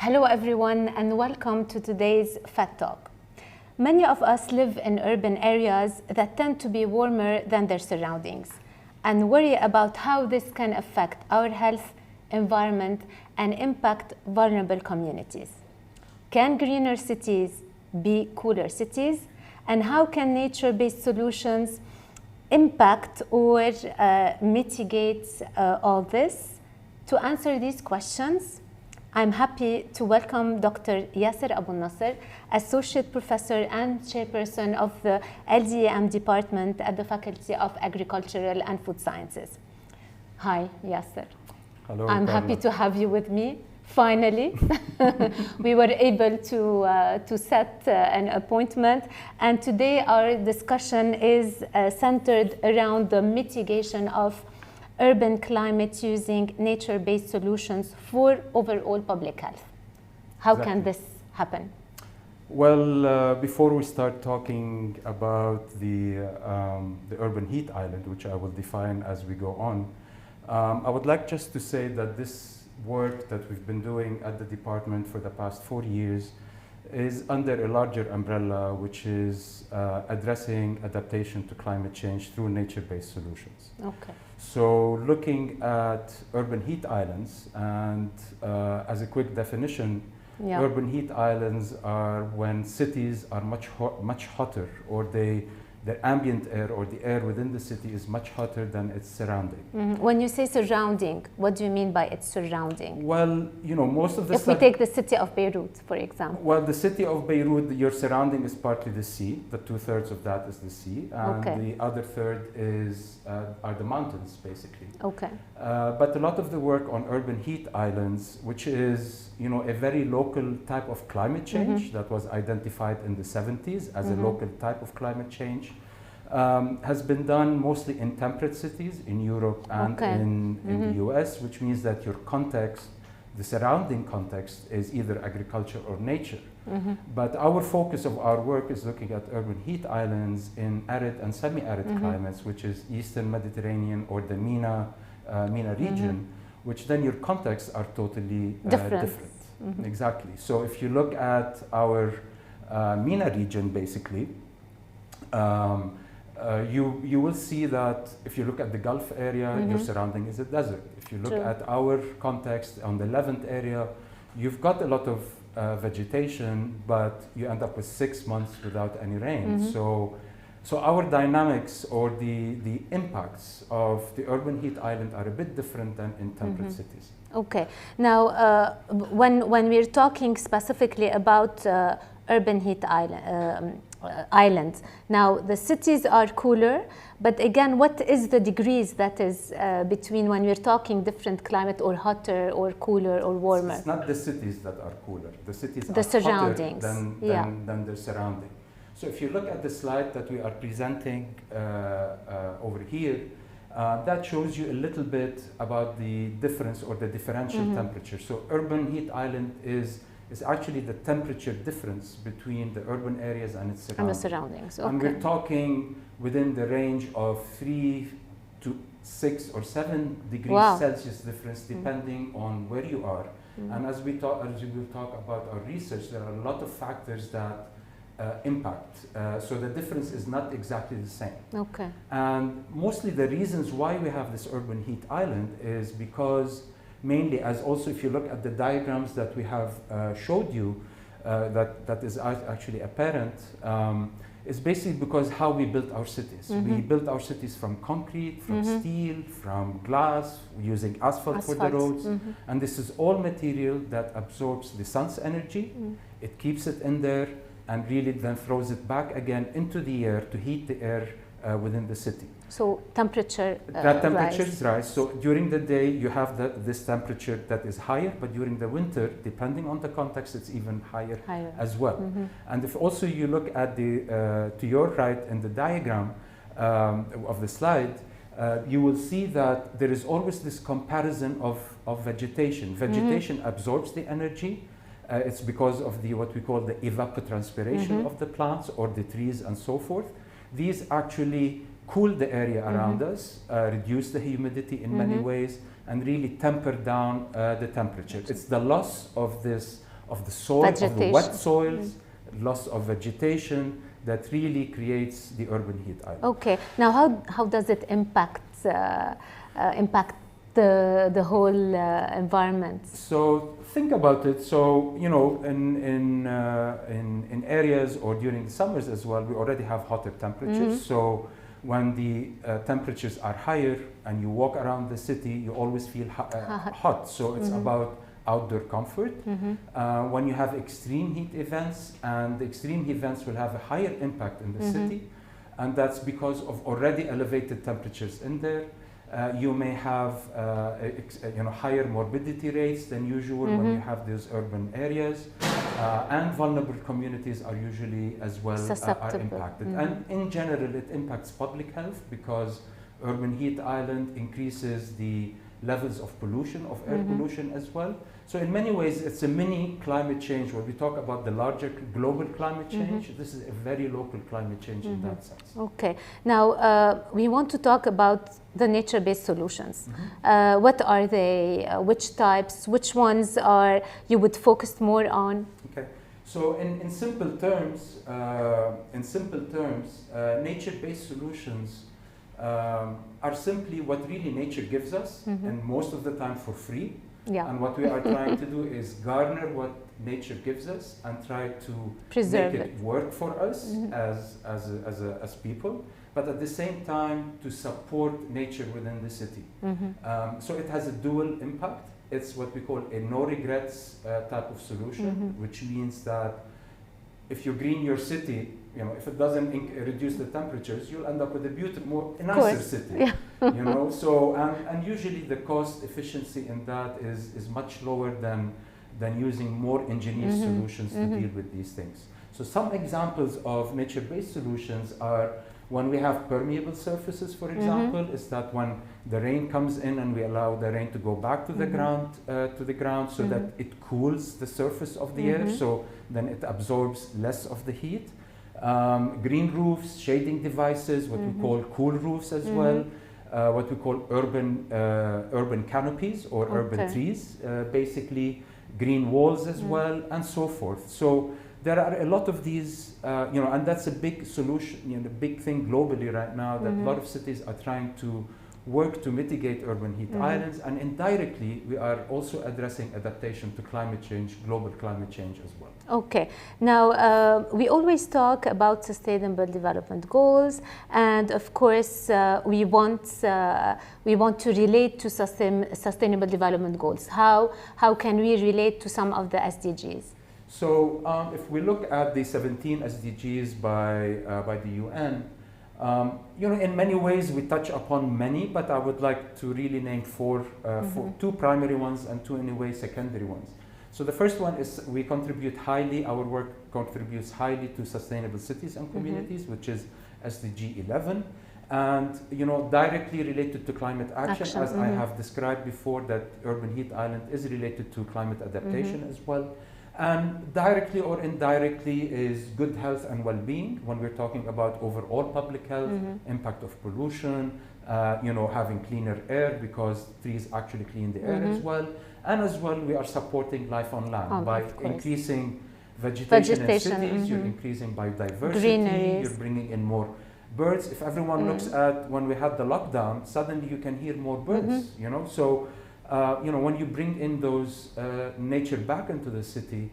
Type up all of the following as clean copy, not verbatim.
Hello everyone and welcome to today's Fat Talk. Many of us live in urban areas that tend to be warmer than their surroundings and worry about how this can affect our health, environment, and impact vulnerable communities. Can greener cities be cooler cities? And how can nature-based solutions impact or mitigate all this? To answer these questions, I'm happy to welcome Dr. Yasser Abu Nasser, Associate Professor and Chairperson of the LDAM Department at the Faculty of Agricultural and Food Sciences. Hi, Yasser. Hello, I'm Carla. happy to have you with me, finally. We were able to set an appointment, and today our discussion is centered around the mitigation of urban climate using nature-based solutions for overall public health. How can this happen? Well, before we start talking about the urban heat island, which I will define as we go on, I would like just to say that this work that we've been doing at the department for the past 4 years is under a larger umbrella, which is addressing adaptation to climate change through nature-based solutions. Okay. So looking at urban heat islands, and as a quick definition, urban heat islands are when cities are much hotter, or the ambient air or the air within the city is much hotter than its surrounding. When you say surrounding, what do you mean by its surrounding? Well, you know, most of the... If we take the city of Beirut, for example. Well, the city of Beirut, your surrounding is partly the sea. The 2/3 of that is the sea. And the other third are the mountains, basically. Okay. But a lot of the work on urban heat islands, which is, you know, a very local type of climate change that was identified in the 70s as a local type of climate change, has been done mostly in temperate cities in Europe and in the US, which means that your context, the surrounding context, is either agriculture or nature. But our focus of our work is looking at urban heat islands in arid and semi-arid climates, which is Eastern Mediterranean or the MENA region, which then your contexts are totally different. Exactly. So if you look at our MENA region, basically, you will see that if you look at the Gulf area, your surrounding is a desert. If you look at our context on the Levant area, you've got a lot of vegetation, but you end up with 6 months without any rain. So our dynamics or the impacts of the urban heat island are a bit different than in temperate cities. Okay. Now, when we're talking specifically about urban heat islands, now the cities are cooler, but again, what is the degrees that is between when we're talking different climate, or hotter or cooler or warmer? It's not the cities that are cooler. The cities the are surroundings. hotter than their surrounding. So if you look at the slide that we are presenting over here, that shows you a little bit about the difference or the differential temperature. So urban heat island is actually the temperature difference between the urban areas and its surroundings. And the surroundings, okay. And we're talking within the range of 3 to 6 or 7 degrees Celsius difference, depending on where you are. And as we will talk about our research, there are a lot of factors that impact. So the difference is not exactly the same. Okay. And mostly the reasons why we have this urban heat island is because mainly, as also if you look at the diagrams that we have showed you, that is actually apparent, is basically because how we built our cities. We built our cities from concrete, from steel, from glass, using asphalt for the roads. And this is all material that absorbs the sun's energy, it keeps it in there, and really then throws it back again into the air to heat the air within the city. So temperature rise. So during the day you have this temperature that is higher, but during the winter, depending on the context, it's even higher. As well. And if also you look at the to your right in the diagram of the slide, you will see that there is always this comparison of vegetation. Vegetation absorbs the energy. It's because of what we call the evapotranspiration of the plants or the trees and so forth. These actually cool the area around us, reduce the humidity in many ways, and really temper down the temperature. It's the loss of this of the soil, of the wet soils, loss of vegetation, that really creates the urban heat island. Okay. Now, how does it impact the whole environment? So think about it. So in areas or during the summers as well, we already have hotter temperatures. So when the temperatures are higher and you walk around the city, you always feel hot. So it's about outdoor comfort. When you have extreme heat events, and the extreme heat events will have a higher impact in the city, and that's because of already elevated temperatures in there. You may have higher morbidity rates than usual when you have these urban areas, and vulnerable communities are usually as well are impacted. And in general, it impacts public health because urban heat island increases the levels of pollution, of air pollution as well. So in many ways, it's a mini climate change. When we talk about the larger global climate change, this is a very local climate change in that sense. Okay. Now, we want to talk about the nature-based solutions. What are they? Which types? Which ones are you would focus more on? Okay. So in simple terms, nature-based solutions are simply what really nature gives us, and most of the time for free. Yeah. And what we are trying to do is garner what nature gives us and try to preserve make it work for us as people, but at the same time to support nature within the city. So it has a dual impact. It's what we call a no regrets type of solution, which means that if you green your city, if it doesn't reduce the temperatures, you'll end up with a nicer city. Yeah. So and usually the cost efficiency in that is much lower than using more engineered solutions to deal with these things. So some examples of nature-based solutions are when we have permeable surfaces, for example, is that when the rain comes in and we allow the rain to go back to the ground, so that it cools the surface of the air, so then it absorbs less of the heat. Green roofs, shading devices, what we call cool roofs as well, what we call urban canopies or urban trees, basically green walls as well, and so forth. So there are a lot of these, and that's a big solution, a big thing globally right now, that a lot of cities are trying to work to mitigate urban heat islands, and indirectly we are also addressing adaptation to climate change, global climate change as well. Okay. Now, we always talk about sustainable development goals, and of course, we want to relate to sustainable development goals. How can we relate to some of the SDGs? So, if we look at the 17 SDGs by the UN, in many ways we touch upon many, but I would like to really name two primary ones and two in a way secondary ones. So the first one is our work contributes highly to sustainable cities and communities, which is SDG 11, and directly related to climate action, as I have described before, that urban heat island is related to climate adaptation as well. And directly or indirectly is good health and well-being when we're talking about overall public health, impact of pollution, having cleaner air because trees actually clean the air as well. And as well, we are supporting life on land by increasing vegetation in cities, you're increasing biodiversity, greeneries. You're bringing in more birds. If everyone looks at when we had the lockdown, suddenly you can hear more birds, So, when you bring in those nature back into the city,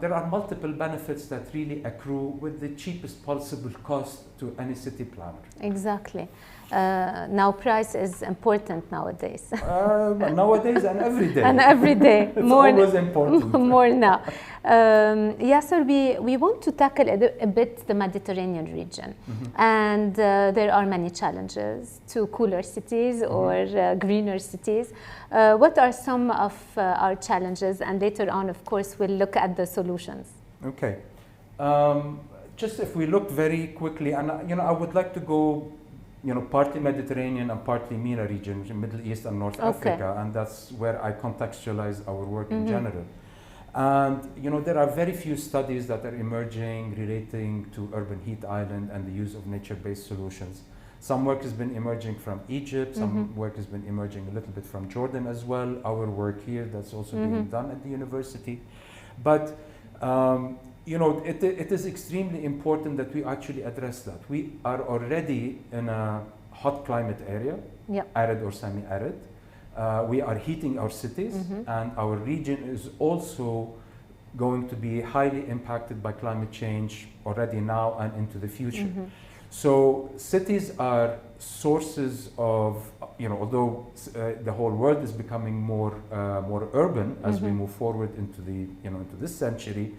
there are multiple benefits that really accrue with the cheapest possible cost to any city planner. Exactly. Now price is important nowadays. Nowadays and every day. And every day. It's always important. More now. Yasser, we want to tackle a bit the Mediterranean region. And there are many challenges to cooler cities or greener cities. What are some of our challenges? And later on, of course, we'll look at the solutions. Okay. Just if we look very quickly, and I would like to go partly Mediterranean and partly MENA region, Middle East and North Africa, and that's where I contextualize our work in general. And there are very few studies that are emerging relating to urban heat island and the use of nature-based solutions. Some work has been emerging from Egypt, some work has been emerging a little bit from Jordan as well, our work here that's also being done at the university. But it is extremely important that we actually address that. We are already in a hot climate area, arid or semi-arid. We are heating our cities, and our region is also going to be highly impacted by climate change already now and into the future. So cities are sources of, although the whole world is becoming more urban as we move forward into into this century.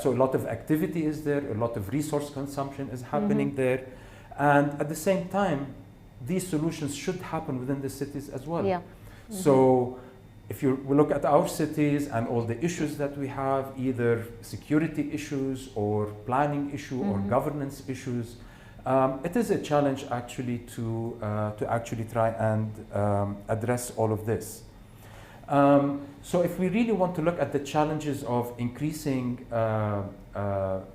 So a lot of activity is there, a lot of resource consumption is happening there, and at the same time, these solutions should happen within the cities as well. So if we look at our cities and all the issues that we have, either security issues or planning issue or governance issues, it is a challenge actually to actually try and address all of this. So if we really want to look at the challenges of increasing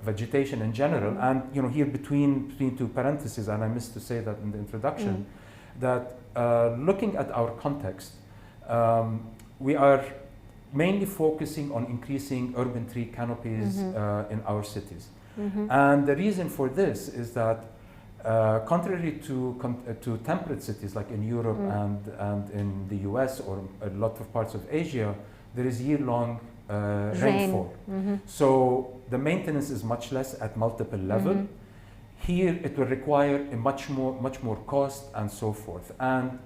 vegetation in general, and here between two parentheses, and I missed to say that in the introduction, that looking at our context, we are mainly focusing on increasing urban tree canopies in our cities. And the reason for this is that contrary to temperate cities like in Europe and in the US or a lot of parts of Asia, there is year-long rainfall. So the maintenance is much less at multiple levels. Here it will require a much more cost and so forth. And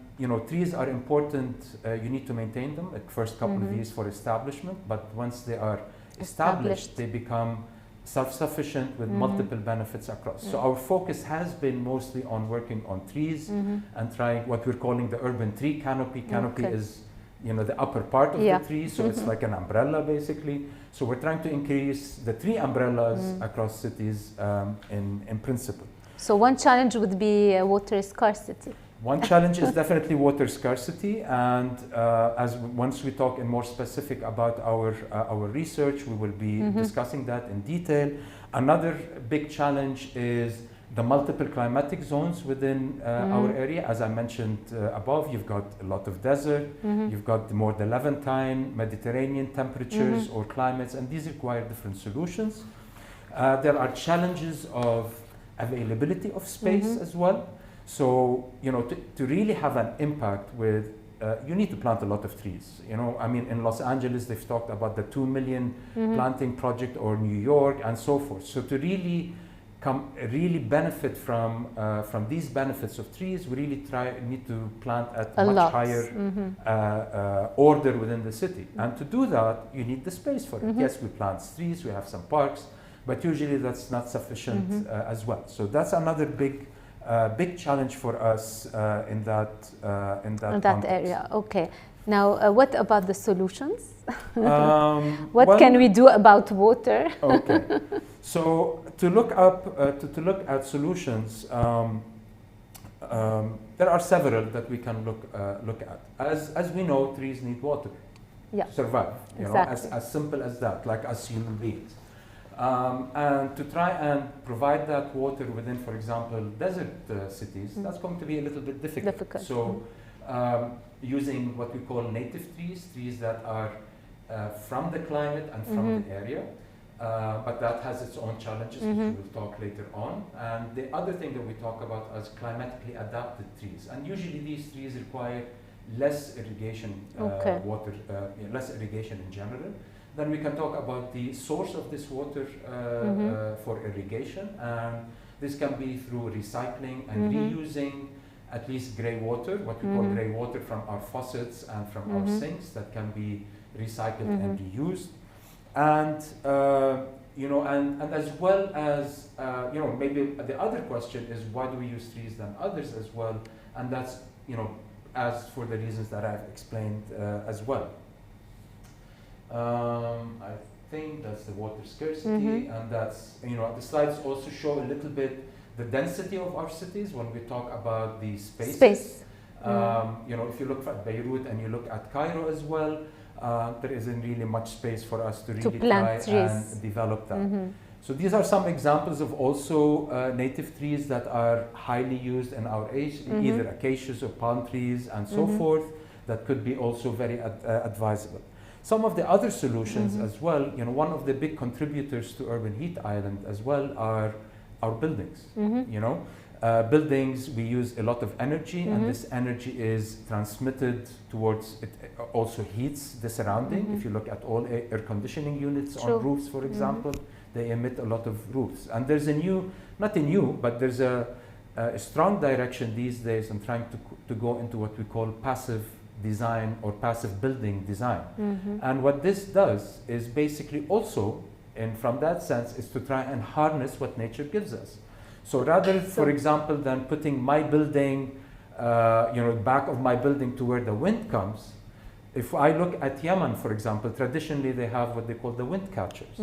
trees are important. You need to maintain them at first couple of years for establishment, but once they are established, they become self-sufficient with multiple benefits across. So our focus has been mostly on working on trees and trying what we're calling the urban tree canopy. Canopy is the upper part of the tree, so it's like an umbrella basically. So we're trying to increase the tree umbrellas across cities in principle. So one challenge would be water scarcity. One challenge is definitely water scarcity, and once we talk in more specific about our research, we will be discussing that in detail. Another big challenge is the multiple climatic zones within our area. As I mentioned above, you've got a lot of desert, you've got more the Levantine, Mediterranean temperatures or climates, and these require different solutions. There are challenges of availability of space as well. So, to really have an impact with, you need to plant a lot of trees. I mean, in Los Angeles, they've talked about the 2 million planting project, or New York, and so forth. So to really benefit from these benefits of trees, we really need to plant at a much higher order within the city. And to do that, you need the space for it. Yes, we plant trees, we have some parks, but usually that's not sufficient as well. So that's another big challenge for us in that area. Okay. Now, what about the solutions? What can we do about water? Okay. So to look at solutions, there are several that we can look at. As we know, trees need water to survive. As simple as that, like us human beings. And to try and provide that water within, for example, desert cities, that's going to be a little bit difficult. So using what we call native trees that are from the climate and from the area, but that has its own challenges, which we will talk later on. And the other thing that we talk about is climatically adapted trees. And usually these trees require less irrigation, water, less irrigation in general. Then we can talk about the source of this water for irrigation, and this can be through recycling and reusing at least grey water, what we call grey water from our faucets and from our sinks that can be recycled and reused. And and as well as maybe the other question is, why do we use trees than others as well? And that's as for the reasons that I've explained as well. I think that's the water scarcity, and that's, the slides also show a little bit the density of our cities when we talk about the spaces. If you look at Beirut and you look at Cairo as well, there isn't really much space for us to really try and develop that. So these are some examples of also native trees that are highly used in our age, either acacias or palm trees and so forth, that could be also very advisable. Some of the other solutions as well, one of the big contributors to urban heat island as well are our buildings. Buildings, we use a lot of energy, and this energy is transmitted towards, it also heats the surrounding. If you look at all air conditioning units on roofs, for example, they emit a lot of roofs. And there's but there's a strong direction these days in trying to go into what we call passive design or passive building design. And what this does is basically also, and from that sense, is to try and harness what nature gives us. So rather, for example, than putting my building, back of my building to where the wind comes, if I look at Yemen, for example, traditionally they have what they call the wind catchers.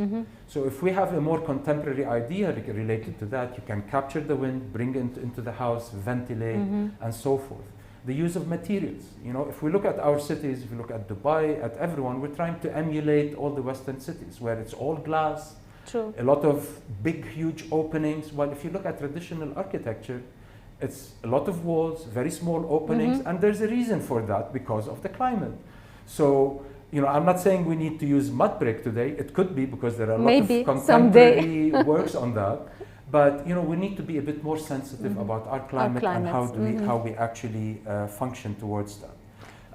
So if we have a more contemporary idea related to that, you can capture the wind, bring it into the house, ventilate, and so forth. The use of materials. If we look at our cities, if we look at Dubai, at everyone, we're trying to emulate all the Western cities where it's all glass, a lot of big, huge openings. While if you look at traditional architecture, it's a lot of walls, very small openings, and there's a reason for that because of the climate. So, I'm not saying we need to use mud brick today. It could be because there are a lot of contemporary works on that. But we need to be a bit more sensitive about our climate and how we actually function towards that.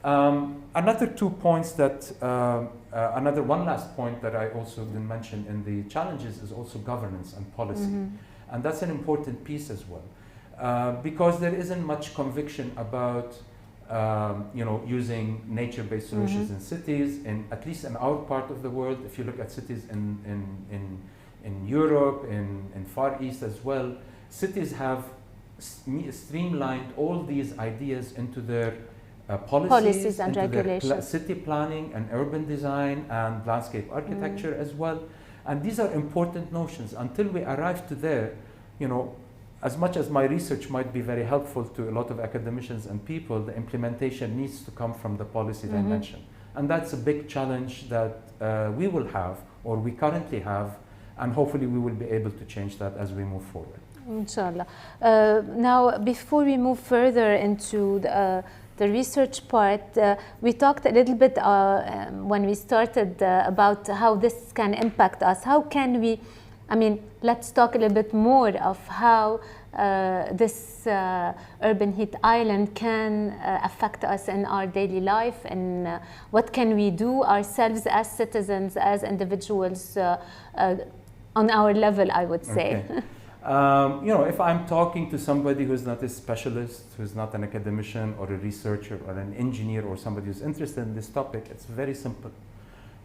Another 2 points that one last point that I also didn't mention in the challenges is also governance and policy, and that's an important piece as well, because there isn't much conviction about using nature-based solutions in cities, at least in our part of the world. If you look at cities in Europe, in Far East as well, cities have streamlined all these ideas into their policies and regulations, city planning and urban design and landscape architecture as well. And these are important notions. Until we arrive to there, as much as my research might be very helpful to a lot of academicians and people, the implementation needs to come from the policy dimension. And that's a big challenge that we will have, or we currently have, and hopefully we will be able to change that as we move forward. Inshallah. Now, before we move further into the research part, we talked a little bit when we started about how this can impact us. How can we, let's talk a little bit more of how this urban heat island can affect us in our daily life, and what can we do ourselves as citizens, as individuals, on our level, I would say. Okay. If I'm talking to somebody who's not a specialist, who's not an academician or a researcher or an engineer or somebody who's interested in this topic, it's very simple.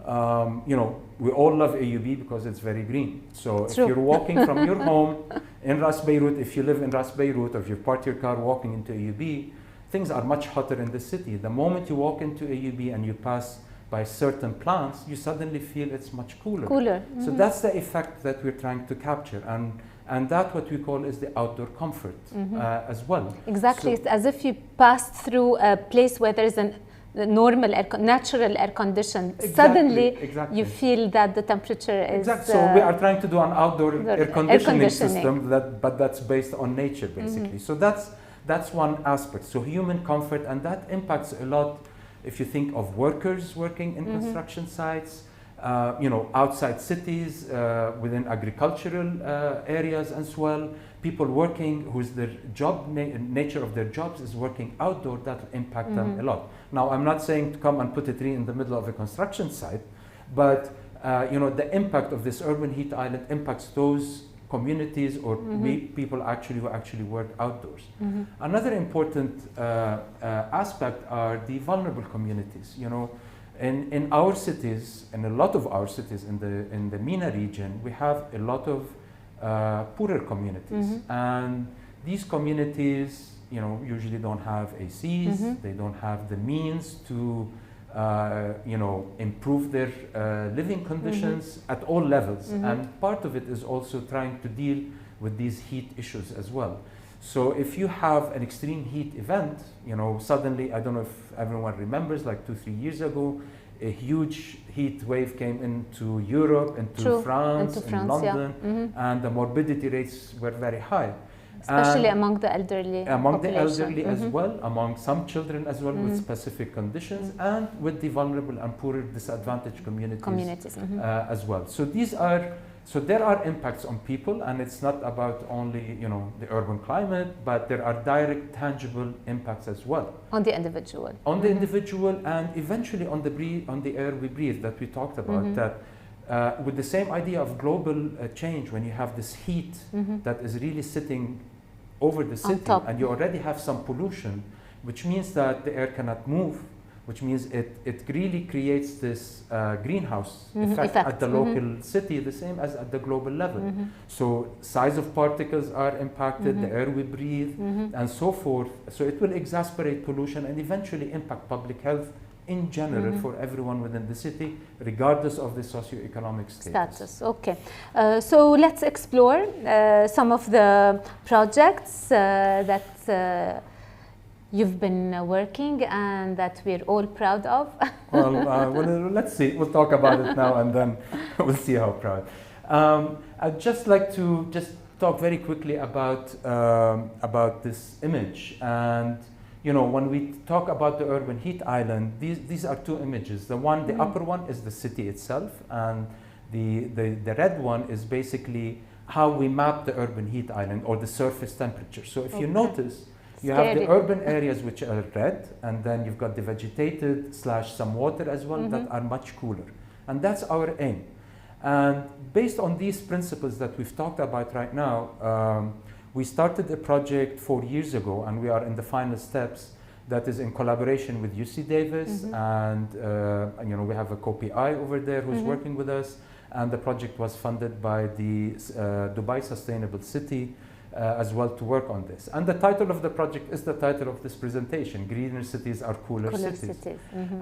We all love AUB because it's very green. So if you're walking from your home in Ras Beirut, if you live in Ras Beirut, or if you park your car walking into AUB, things are much hotter in the city. The moment you walk into AUB and you pass by certain plants, you suddenly feel it's much cooler. So that's the effect that we're trying to capture, and that's what we call is the outdoor comfort as well. Exactly, it's as if you passed through a place where there is a normal natural air condition. Suddenly you feel that the temperature is... So we are trying to do an outdoor air conditioning system, but that's based on nature basically. So that's one aspect. So human comfort, and that impacts a lot. If you think of workers working in construction sites, outside cities, within agricultural areas as well, people working whose their job nature of their jobs is working outdoor, that will impact them a lot. Now, I'm not saying to come and put a tree in the middle of a construction site, but the impact of this urban heat island impacts those communities or people who actually work outdoors. Another important aspect are the vulnerable communities. In our cities, in a lot of our cities in the MENA region, we have a lot of poorer communities, and these communities, usually don't have ACs. They don't have the means to improve their living conditions at all levels. And part of it is also trying to deal with these heat issues as well. So if you have an extreme heat event, suddenly, I don't know if everyone remembers, like 2-3 years ago, a huge heat wave came into Europe, into France, in London, and the morbidity rates were very high. Especially among the elderly among the population. elderly as well, among some children as well with specific conditions, and with the vulnerable and poorer disadvantaged communities as well. So there are impacts on people, and it's not about only the urban climate, but there are direct, tangible impacts as well on the individual. On the individual, and eventually on the air we breathe that we talked about. That with the same idea of global change, when you have this heat that is really sitting over the city, and you already have some pollution, which means that the air cannot move, which means it really creates this greenhouse effect at the local city, the same as at the global level. So size of particles are impacted, the air we breathe, and so forth. So it will exacerbate pollution and eventually impact public health in general for everyone within the city, regardless of the socioeconomic status. Okay, so let's explore some of the projects that you've been working and that we're all proud of. Well, let's see. We'll talk about it now, and then we'll see how proud. I'd just like to talk very quickly about this image. And when we talk about the urban heat island, these are two images. The upper one is the city itself, and the red one is basically how we map the urban heat island, or the surface temperature. So if you notice, you have the urban areas which are red, and then you've got the vegetated / some water as well that are much cooler. And that's our aim. And based on these principles that we've talked about right now, we started a project 4 years ago, and we are in the final steps, that is in collaboration with UC Davis, and we have a co-PI over there who's working with us, and the project was funded by the Dubai Sustainable City as well to work on this. And the title of the project is the title of this presentation: Greener Cities are Cooler Cities.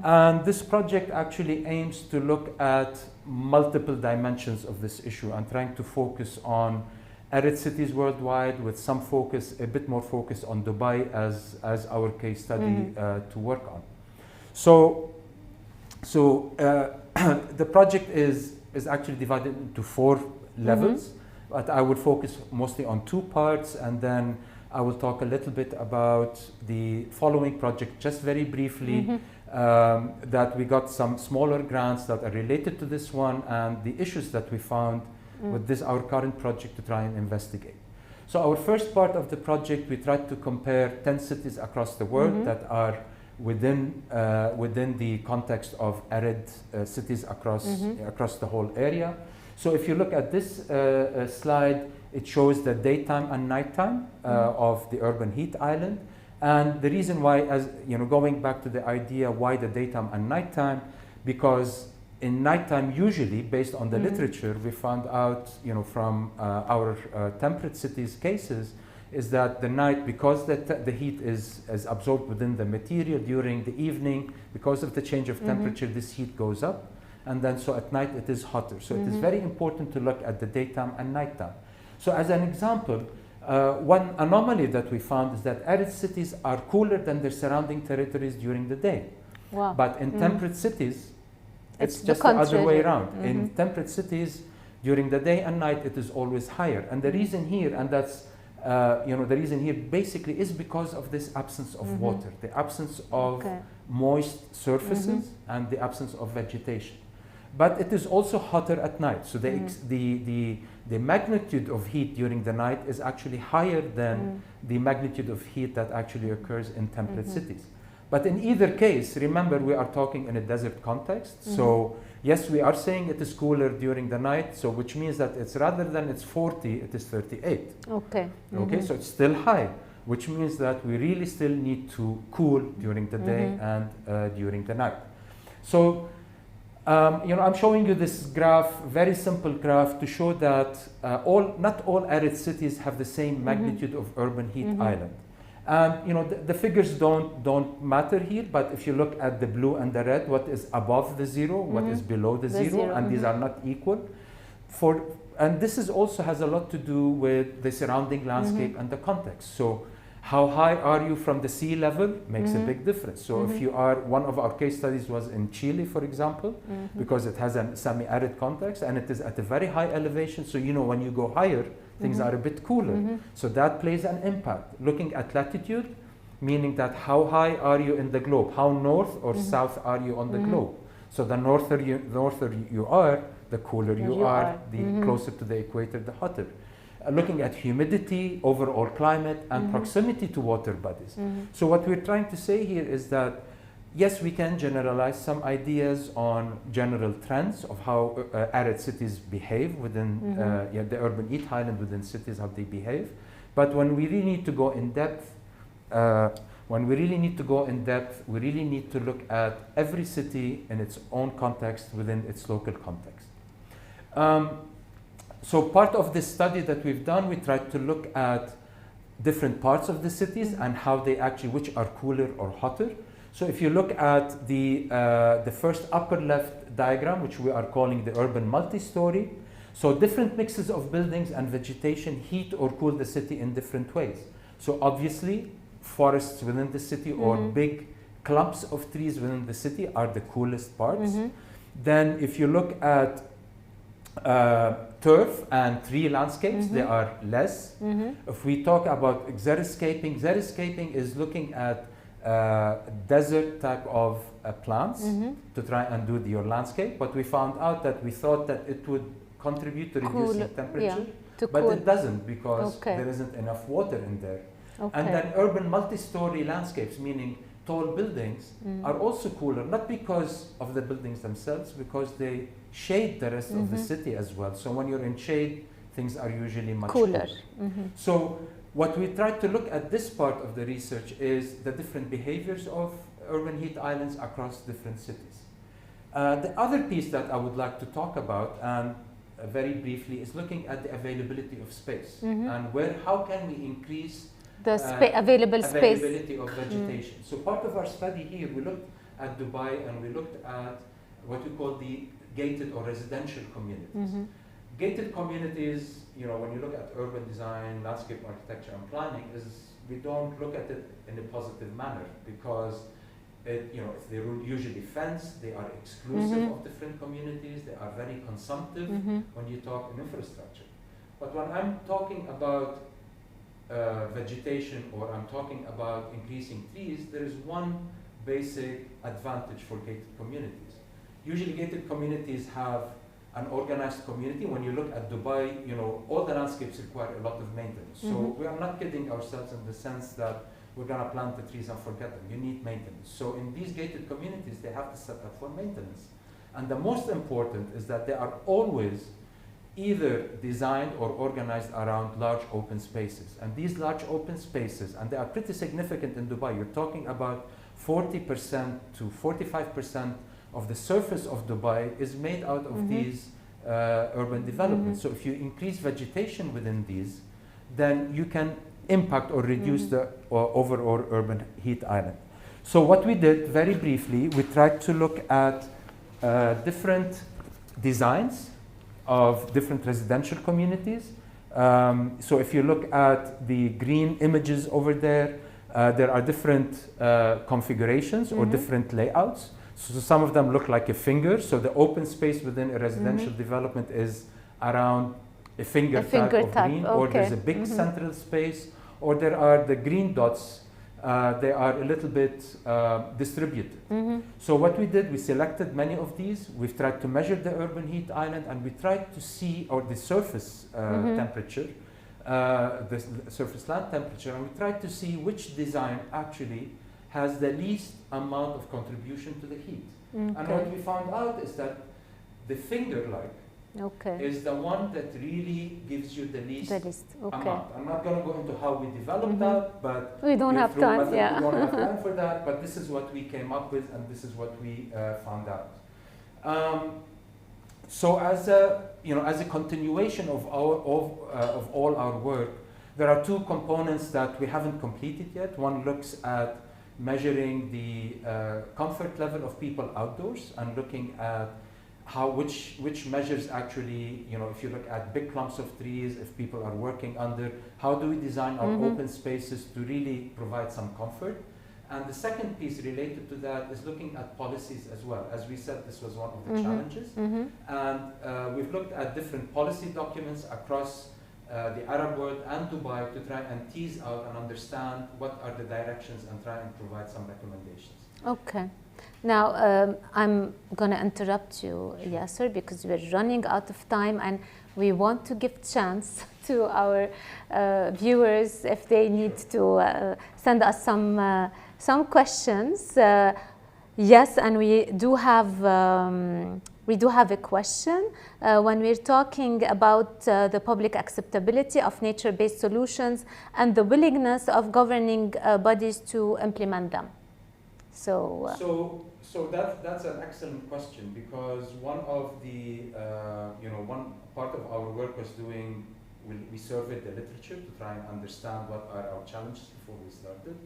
And this project actually aims to look at multiple dimensions of this issue, and trying to focus on arid cities worldwide, with some focus, a bit more focus on Dubai as our case study to work on. So the project is actually divided into 4 levels. But I would focus mostly on 2 parts, and then I will talk a little bit about the following project, just very briefly, that we got some smaller grants that are related to this one, and the issues that we found with our current project to try and investigate. So our first part of the project, we tried to compare 10 cities across the world that are within the context of arid cities across the whole area. So if you look at this slide, it shows the daytime and nighttime of the urban heat island. And the reason why, going back to the idea why the daytime and nighttime, because in nighttime, usually, based on the literature, we found out, from our temperate cities cases, is that the night, because the heat is absorbed within the material during the evening, because of the change of temperature, this heat goes up. And then so at night it is hotter. So it is very important to look at the daytime and nighttime. So as an example, one anomaly that we found is that arid cities are cooler than their surrounding territories during the day. Wow. But in temperate cities, it's just the other way around. In temperate cities, during the day and night, it is always higher. And the reason here, and that's the reason here basically is because of this absence of water, the absence of moist surfaces, and the absence of vegetation. But it is also hotter at night. So the magnitude of heat during the night is actually higher than the magnitude of heat that actually occurs in temperate cities. But in either case, remember, we are talking in a desert context. So yes, we are saying it is cooler during the night, so which means that it's rather than it's 40, it is 38. Okay, so it's still high, which means that we really still need to cool during the day and during the night. So I'm showing you this graph, very simple graph, to show that not all arid cities have the same magnitude of urban heat island. And the figures don't matter here, but if you look at the blue and the red, what is above the zero, what is below the zero, and these are not equal. And this is also has a lot to do with the surrounding landscape and the context. So how high are you from the sea level makes a big difference. So if you are, one of our case studies was in Chile, for example, because it has a semi-arid context and it is at a very high elevation. So when you go higher, things are a bit cooler. So that plays an impact. Looking at latitude, meaning that how high are you in the globe? How north or south are you on the globe? So the norther you are, the cooler you are, the closer to the equator, the hotter. Looking at humidity, overall climate, and proximity to water bodies. So what we're trying to say here is that, yes, we can generalize some ideas on general trends of how arid cities behave within the urban heat island within cities, how they behave. But when we really need to go in depth, we really need to look at every city in its own context within its local context. So part of this study that we've done, we tried to look at different parts of the cities and how they actually, which are cooler or hotter. So if you look at the first upper left diagram, which we are calling the urban multi-story, so different mixes of buildings and vegetation heat or cool the city in different ways. So obviously, forests within the city or big clumps of trees within the city are the coolest parts. Then if you look at turf and tree landscapes, they are less. If we talk about xeriscaping is looking at desert type of plants to try and do your landscape, but we found out that we thought that it would contribute to reducing temperature, but it doesn't, because there isn't enough water in there. And then urban multi-story landscapes, meaning tall buildings, are also cooler, not because of the buildings themselves, because they shade the rest of the city as well. So when you're in shade, things are usually much cooler. So what we tried to look at this part of the research is the different behaviors of urban heat islands across different cities. The other piece that I would like to talk about, and very briefly, is looking at the availability of space and how can we increase the availability of vegetation. So part of our study here, we looked at Dubai and we looked at what we call the gated or residential communities. Gated communities, when you look at urban design, landscape architecture and planning, we don't look at it in a positive manner, because they're usually fenced, they are exclusive of different communities, they are very consumptive when you talk in infrastructure. But when I'm talking about vegetation, or I'm talking about increasing trees, there is one basic advantage for gated communities. Usually gated communities have an organized community. When you look at Dubai, all the landscapes require a lot of maintenance. So we are not kidding ourselves in the sense that we're going to plant the trees and forget them. You need maintenance. So in these gated communities, they have to set up for maintenance. And the most important is that they are always either designed or organized around large open spaces. And these large open spaces, and they are pretty significant in Dubai, you're talking about 40% to 45% of the surface of Dubai is made out of these urban developments. So if you increase vegetation within these, then you can impact or reduce the overall urban heat island. So what we did, very briefly, we tried to look at different designs of different residential communities. So if you look at the green images over there, there are different configurations or different layouts. So some of them look like a finger. So the open space within a residential development is around a finger type of green, or there's a big central space, or there are the green dots. They are a little bit distributed. So what we did, we selected many of these. We've tried to measure the urban heat island, and we tried to see, or the surface temperature, the surface land temperature, and we tried to see which design actually has the least amount of contribution to the heat. And what we found out is that the finger-like is the one that really gives you the least amount. I'm not going to go into how we developed that, but we don't have time. We don't have time for that. But this is what we came up with, and this is what we found out. So as a continuation of all our work, there are two components that we haven't completed yet. One looks at measuring the comfort level of people outdoors and looking at which measures actually, if you look at big clumps of trees, if people are working under, how do we design our open spaces to really provide some comfort? And the second piece related to that is looking at policies as well. As we said, this was one of the challenges. And we've looked at different policy documents across the Arab world and Dubai to try and tease out and understand what are the directions and try and provide some recommendations. Okay. Now, I'm going to interrupt you, Yasser, because we're running out of time and we want to give chance to our viewers if they need to send us some questions. Yes, and we do have a question when we're talking about the public acceptability of nature-based solutions and the willingness of governing bodies to implement them. So that's an excellent question, because one of the one part of our work was doing, we surveyed the literature to try and understand what are our challenges before we started,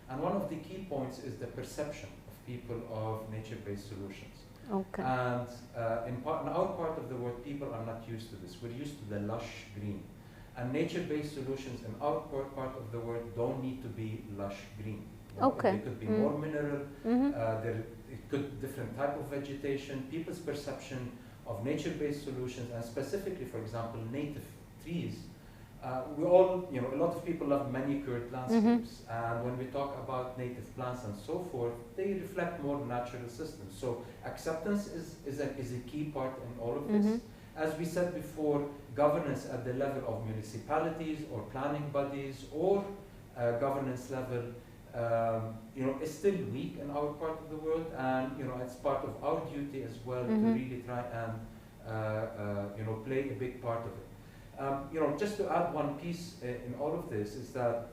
and one of the key points is the perception of people of nature-based solutions. Okay. And in our part of the world, people are not used to this. We're used to the lush green, and nature-based solutions in our part of the world don't need to be lush green. Okay. They could be more mineral, it could different type of vegetation. People's perception of nature-based solutions, and specifically, for example, native trees. We all, a lot of people love manicured landscapes, and when we talk about native plants and so forth, they reflect more natural systems. So acceptance is a key part in all of this. As we said before, governance at the level of municipalities or planning bodies or governance level is still weak in our part of the world, and it's part of our duty as well to really try and play a big part of it. Just to add one piece in all of this is that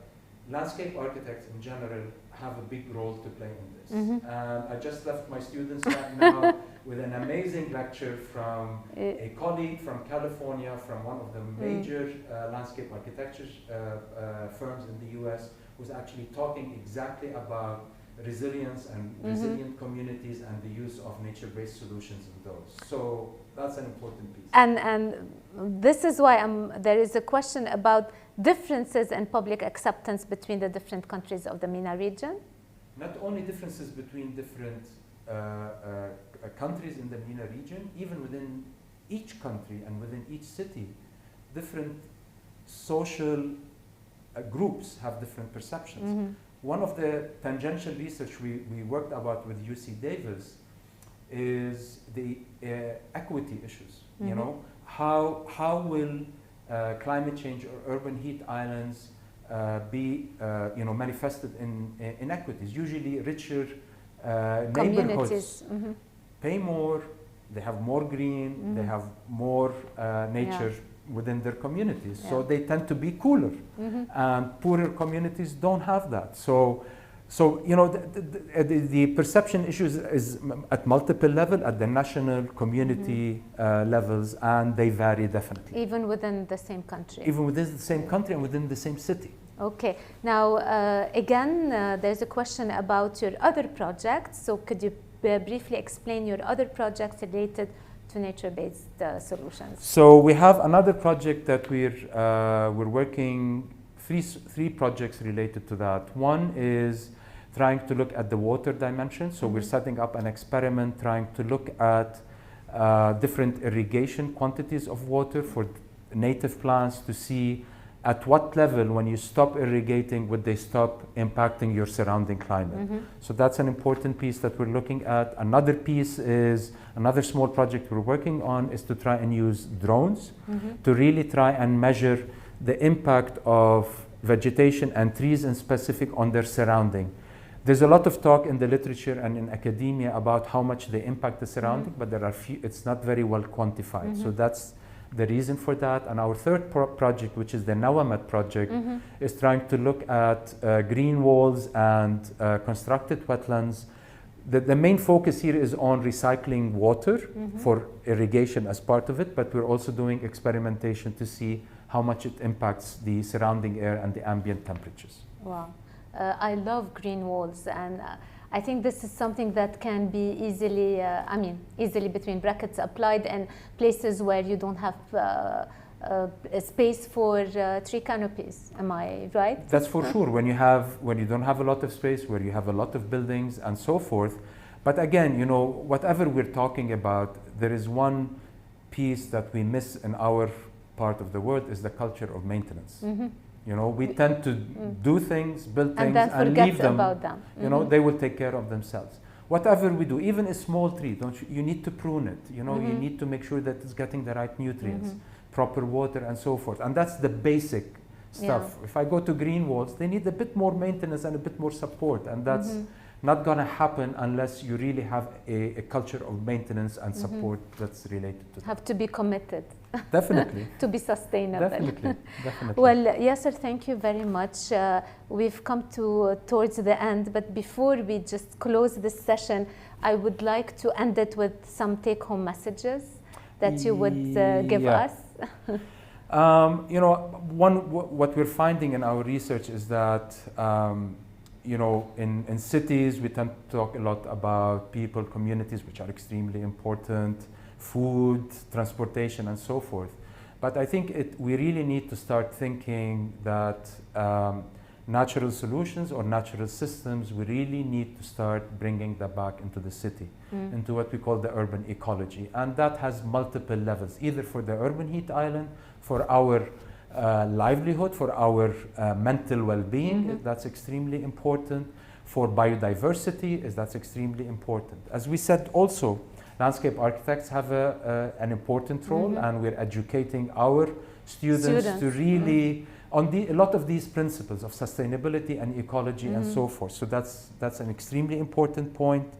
landscape architects in general have a big role to play in this. And I just left my students right now with an amazing lecture from a colleague from California, from one of the major landscape architecture firms in the US, who's actually talking exactly about resilience and resilient communities and the use of nature-based solutions in those. So that's an important piece. And this is why there is a question about differences in public acceptance between the different countries of the MENA region. Not only differences between different countries in the MENA region, even within each country and within each city, different social groups have different perceptions. One of the tangential research we worked about with UC Davis is the equity issues. How will climate change or urban heat islands be manifested in inequities? Usually richer neighborhoods pay more, they have more green, they have more nature within their communities, so they tend to be cooler, and poorer communities don't have that. So the perception issues is at multiple levels, at the national, community levels, and they vary definitely. Even within the same country. Even within the same country and within the same city. Okay. Now, again, there's a question about your other projects. So could you briefly explain your other projects related to nature-based solutions? So we have another project that we're working, three projects related to that. One is trying to look at the water dimension. So we're setting up an experiment trying to look at different irrigation quantities of water for native plants to see at what level, when you stop irrigating, would they stop impacting your surrounding climate. So that's an important piece that we're looking at. Another piece is, another small project we're working on is to try and use drones to really try and measure the impact of vegetation and trees in specific on their surrounding. There's a lot of talk in the literature and in academia about how much they impact the surrounding, but there are it's not very well quantified. So that's the reason for that. And our third project, which is the Nawamat project, is trying to look at green walls and constructed wetlands. The main focus here is on recycling water for irrigation as part of it, but we're also doing experimentation to see how much it impacts the surrounding air and the ambient temperatures. Wow. I love green walls, and I think this is something that can be easily, easily between brackets applied in places where you don't have a space for tree canopies. Am I right? That's for sure. When you don't have a lot of space, where you have a lot of buildings and so forth. But again, whatever we're talking about, there is one piece that we miss in our part of the world is the culture of maintenance. You know, we tend to do things, build things, and leave them. About them. You know, they will take care of themselves. Whatever we do, even a small tree, you need to prune it. You know, you need to make sure that it's getting the right nutrients, proper water, and so forth. And that's the basic stuff. If I go to green walls, they need a bit more maintenance and a bit more support, and that's not going to happen unless you really have a culture of maintenance and support that's related to that. Have to be committed. Definitely. To be sustainable. Definitely. Well, Yasser, thank you very much. We've come towards the end, but before we just close this session, I would like to end it with some take-home messages that you would give us. You know, what we're finding in our research is that you know, in cities, we tend to talk a lot about people, communities, which are extremely important, food, transportation, and so forth. But I think we really need to start thinking that natural solutions or natural systems, we really need to start bringing that back into the city, into what we call the urban ecology. And that has multiple levels, either for the urban heat island, for our livelihood, for our mental well-being, that's extremely important. For biodiversity, that's extremely important. As we said also, landscape architects have an important role, and we're educating our students to really, on a lot of these principles of sustainability and ecology and so forth. So that's an extremely important point.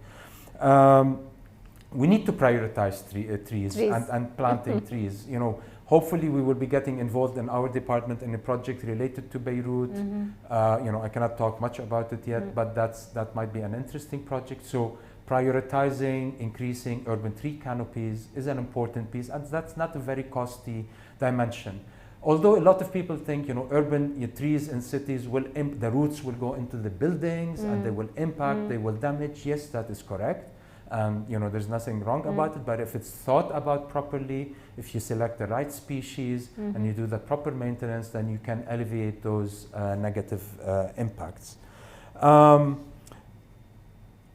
We need to prioritize trees. And planting trees. You know, hopefully we will be getting involved in our department in a project related to Beirut. You know, I cannot talk much about it yet, but that might be an interesting project. So prioritizing, increasing urban tree canopies is an important piece, and that's not a very costly dimension. Although a lot of people think, you know, urban trees in cities the roots will go into the buildings and they will impact, they will damage. Yes, that is correct. You know, there's nothing wrong about it, but if it's thought about properly, if you select the right species and you do the proper maintenance, then you can alleviate those negative impacts.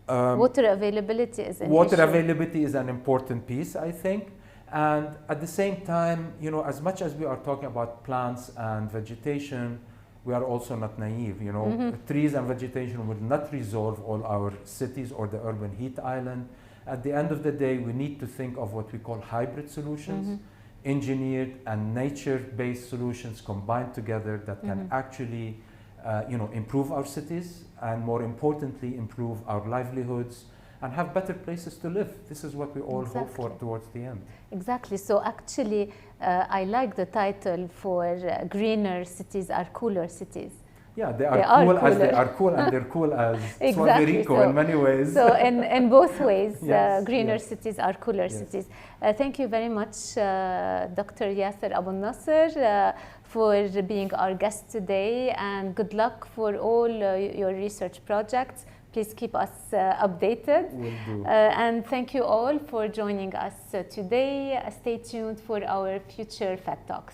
Water availability is an Water issue. availability is an important piece, I think. And at the same time, you know, as much as we are talking about plants and vegetation, we are also not naive. You know, trees and vegetation will not resolve all our cities or the urban heat island. At the end of the day, we need to think of what we call hybrid solutions, engineered and nature-based solutions combined together that can actually, you know, improve our cities and, more importantly, improve our livelihoods and have better places to live. This is what we all hope for towards the end. Exactly. So actually, I like the title for Greener Cities are Cooler Cities. Yeah, they are cool as they are cool, and they're cool as Swaberico in many ways. So in both ways, greener cities are cooler cities. Thank you very much, Dr. Yasser Abu Nasser, for being our guest today, and good luck for all your research projects. Please keep us updated. Will do. And thank you all for joining us today. Stay tuned for our future FET Talks.